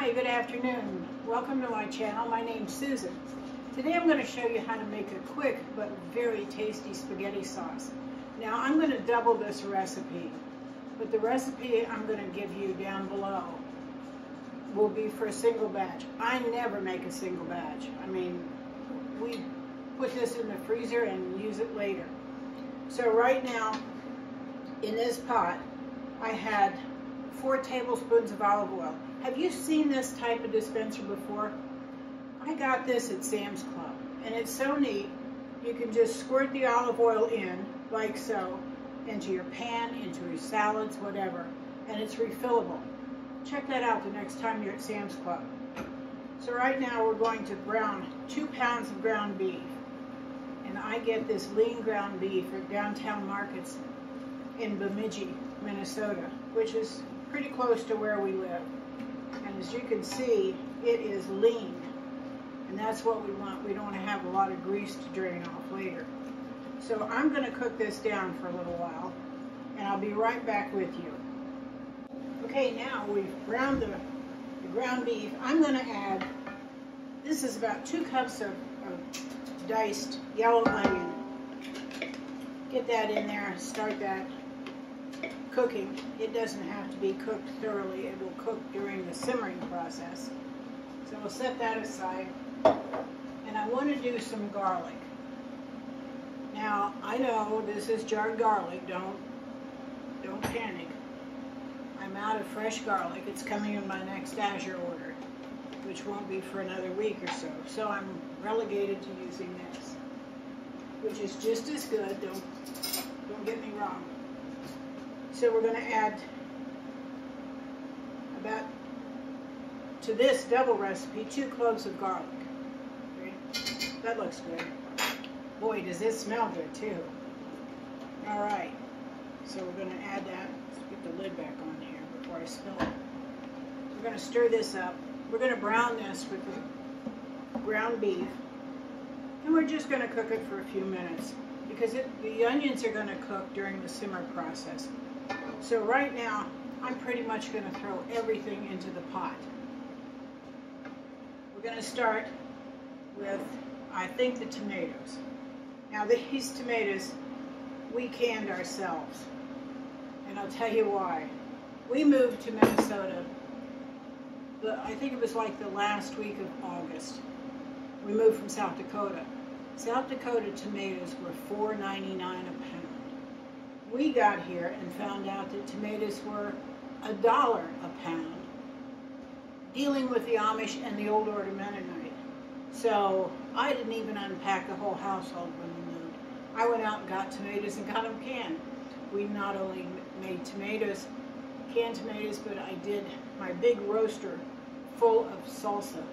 Hi, good afternoon. Welcome to my channel. My name's Susan. Today I'm going to show you how to make a quick but very tasty spaghetti sauce. Now I'm going to double this recipe, but the recipe I'm going to give you down below will be for a single batch. I never make a single batch. I mean, we put this in the freezer and use it later. So right now, in this pot, I had 4 tablespoons of olive oil. Have you seen this type of dispenser before? I got this at Sam's Club, and it's so neat. You can just squirt the olive oil in, like so, into your pan, into your salads, whatever, and it's refillable. Check that out the next time you're at Sam's Club. So right now we're going to brown 2 pounds of ground beef, and I get this lean ground beef at Downtown Markets in Bemidji, Minnesota, which is pretty close to where we live. And as you can see, it is lean, and that's what we want. We don't want to have a lot of grease to drain off later. So I'm going to cook this down for a little while, and I'll be right back with you. Okay, now we've browned the ground beef. I'm going to add, this is about 2 cups of diced yellow onion. Get that in there and start that cooking. It doesn't have to be cooked thoroughly. It will cook during the simmering process. So we'll set that aside. And I want to do some garlic. Now, I know this is jarred garlic. Don't panic. I'm out of fresh garlic. It's coming in my next Azure order, which won't be for another week or so. So I'm relegated to using this, which is just as good. Don't get me wrong. So we're going to add about, to this double recipe, 2 cloves of garlic. Okay? That looks good. Boy, does it smell good too. All right, so we're going to add that. Let's get the lid back on here before I spill it. We're going to stir this up. We're going to brown this with the ground beef, and we're just going to cook it for a few minutes because the onions are going to cook during the simmer process. So right now, I'm pretty much going to throw everything into the pot. We're going to start with, I think, the tomatoes. Now these tomatoes, we canned ourselves. And I'll tell you why. We moved to Minnesota, I think it was like the last week of August. We moved from South Dakota. South Dakota tomatoes were $4.99 a pound. We got here and found out that tomatoes were $1 a pound, dealing with the Amish and the Old Order Mennonite. So I didn't even unpack the whole household when we moved. I went out and got tomatoes and got them canned. We not only made tomatoes, canned tomatoes, but I did my big roaster full of salsa.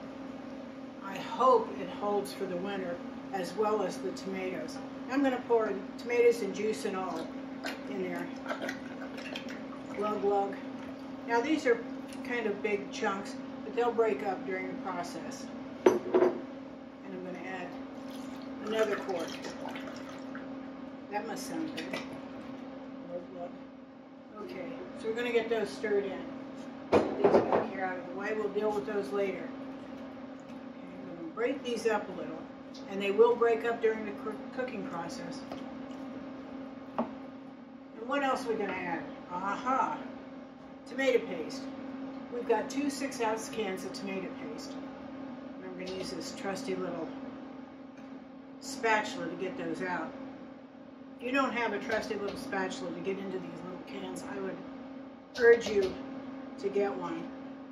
I hope it holds for the winter as well as the tomatoes. I'm going to pour tomatoes and juice and all in there. Glug glug. Now these are kind of big chunks, but they'll break up during the process. And I'm going to add another quart. That must sound good. Glug glug. Okay, so we're going to get those stirred in. Put these back here out of the way. We'll deal with those later. Okay, I'm going to break these up a little, and they will break up during the cooking process. What else are we going to add? Aha! Tomato paste. We've got 2 6-ounce cans of tomato paste. And I'm going to use this trusty little spatula to get those out. If you don't have a trusty little spatula to get into these little cans, I would urge you to get one.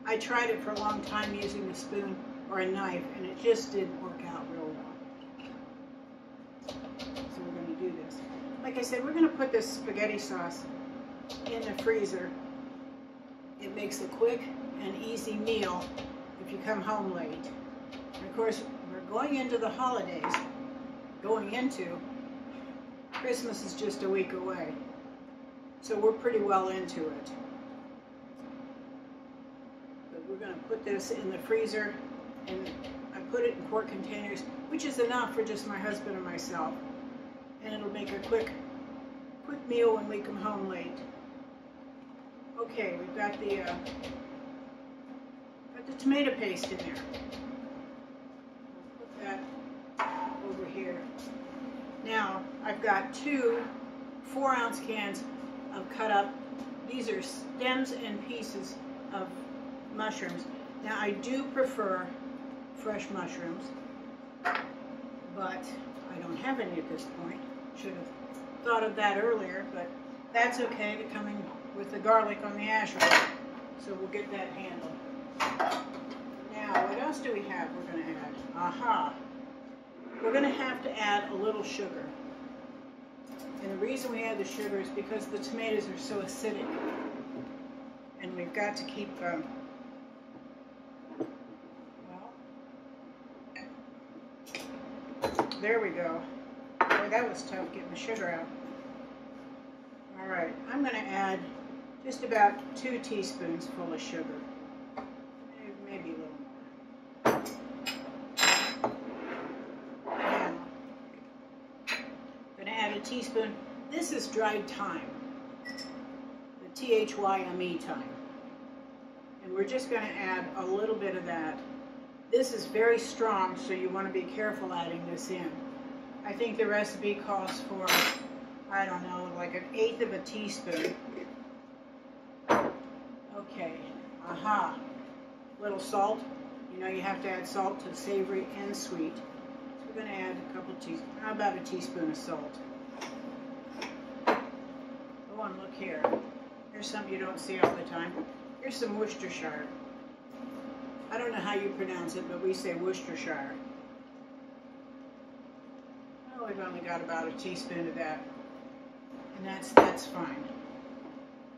I tried it for a long time using a spoon or a knife, and it just didn't work out real well. So we're going to do this. Like I said, we're going to put this spaghetti sauce in the freezer. It makes a quick and easy meal if you come home late. And of course, we're going into the holidays. Christmas is just a week away. So we're pretty well into it. But we're going to put this in the freezer, and I put it in quart containers, which is enough for just my husband and myself. And it'll make a quick meal when we come home late. Okay, we've got the the tomato paste in there. Put that over here. Now, I've got two 4-ounce cans of cut up, these are stems and pieces of mushrooms. Now, I do prefer fresh mushrooms, but I don't have any at this point. Should have thought of that earlier, but that's okay. They're coming with the garlic on the ash roll, so we'll get that handled. Now, what else do we have we're going to add? Aha! We're going to have to add a little sugar. And the reason we add the sugar is because the tomatoes are so acidic. And we've got to keep them, there we go. Boy, that was tough getting the sugar out. All right, I'm going to add just about 2 teaspoons full of sugar. Maybe a little more. Now, I'm going to add a teaspoon. This is dried thyme, the T-H-Y-M-E thyme. And we're just going to add a little bit of that. This is very strong, so you want to be careful adding this in. I think the recipe calls for, I don't know, like 1/8 of a teaspoon. Okay, aha. Little salt. You know you have to add salt to savory and sweet. So we're going to add a couple teaspoons, how about a teaspoon of salt? Oh, and look here. Here's something you don't see all the time. Here's some Worcestershire. I don't know how you pronounce it, but we say Worcestershire. Oh, we've only got about a teaspoon of that. And that's fine.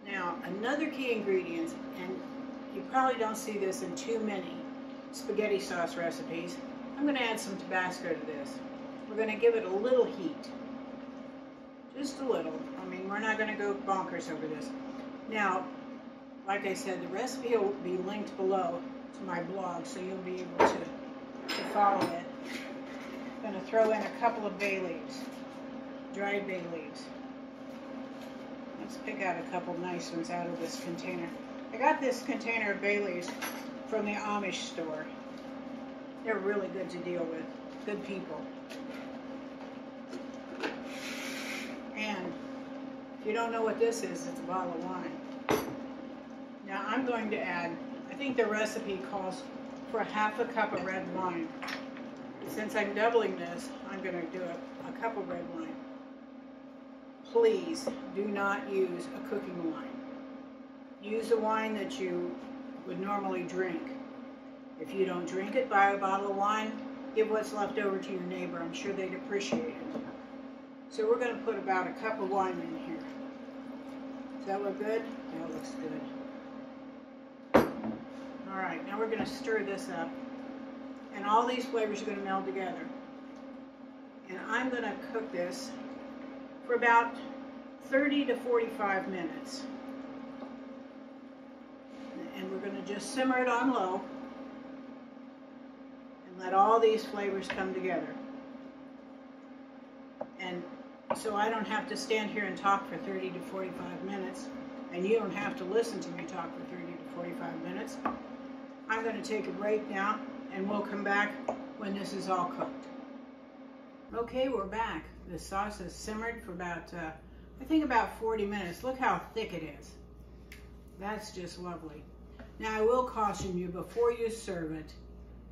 Now, another key ingredient, and you probably don't see this in too many spaghetti sauce recipes, I'm going to add some Tabasco to this. We're going to give it a little heat. Just a little. I mean, we're not going to go bonkers over this. Now, like I said, the recipe will be linked below to my blog, so you'll be able to follow it. I'm going to throw in a couple of bay leaves, dried bay leaves. Let's pick out a couple nice ones out of this container. I got this container of bay leaves from the Amish store. They're really good to deal with. Good people. And if you don't know what this is, it's a bottle of wine. Now I'm going to add, I think the recipe calls for 1/2 cup of red wine. Since I'm doubling this, I'm going to do a cup of red wine. Please do not use a cooking wine. Use a wine that you would normally drink. If you don't drink it, buy a bottle of wine. Give what's left over to your neighbor. I'm sure they'd appreciate it. So we're going to put about a cup of wine in here. Does that look good? That looks good. All right, now we're going to stir this up. And all these flavors are going to meld together. And I'm going to cook this for about 30 to 45 minutes. And we're going to just simmer it on low and let all these flavors come together. And so I don't have to stand here and talk for 30 to 45 minutes, and you don't have to listen to me talk for 30 to 45 minutes. I'm going to take a break now, and we'll come back when this is all cooked. Okay, we're back. The sauce has simmered for about, I think about 40 minutes. Look how thick it is. That's just lovely. Now I will caution you, before you serve it,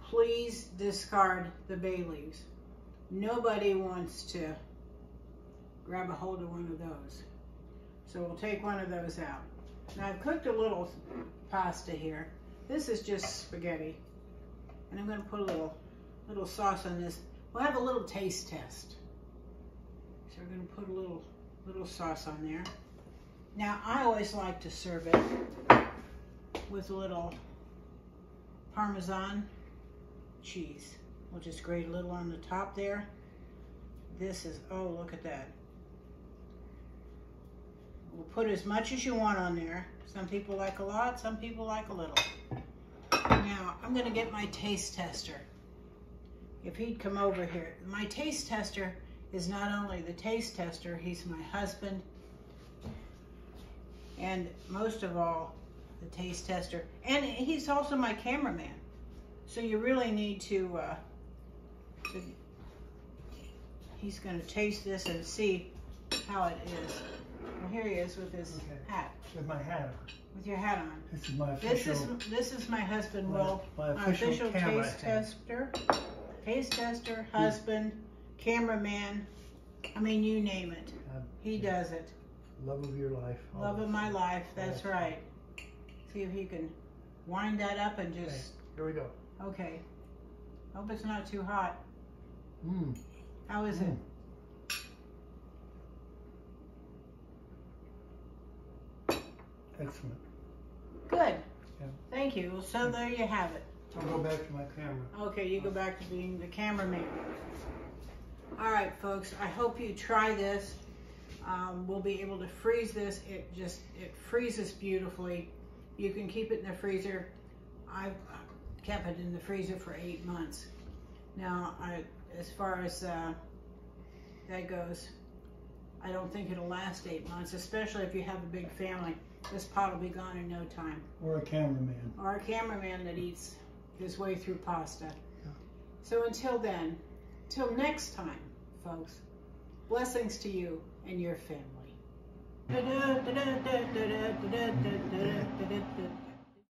please discard the bay leaves. Nobody wants to grab a hold of one of those. So we'll take one of those out. Now I've cooked a little pasta here. This is just spaghetti. And I'm going to put a little sauce on this. We'll have a little taste test. So we're going to put a little sauce on there. Now I always like to serve it with a little Parmesan cheese. We'll just grate a little on the top there. This is, oh, look at that. We'll put as much as you want on there. Some people like a lot, some people like a little. Now, I'm going to get my taste tester. If he'd come over here. My taste tester is not only the taste tester, he's my husband. And most of all, the taste tester. And he's also my cameraman. So you really need to, he's going to taste this and see how it is. Well, here he is with his hat. With my hat on. With your hat on. This is my official. This is my husband, Will. My official camera taste tester, husband, cameraman. I mean, you name it. He does it. Love of your life. Love of my life. That's right. See if he can wind that up and just. Okay, here we go. Okay. Hope it's not too hot. Mmm. How is it? Excellent. Good. Yeah. Thank you. So there you have it. I'll go back to my camera. Okay, you go back to being the cameraman. All right, folks. I hope you try this. We'll be able to freeze this. It freezes beautifully. You can keep it in the freezer. I've kept it in the freezer for 8 months. Now, as far as that goes, I don't think it'll last 8 months, especially if you have a big family. This pot will be gone in no time. Or a cameraman. Or a cameraman that eats his way through pasta. Yeah. So until then, till next time, folks, blessings to you and your family.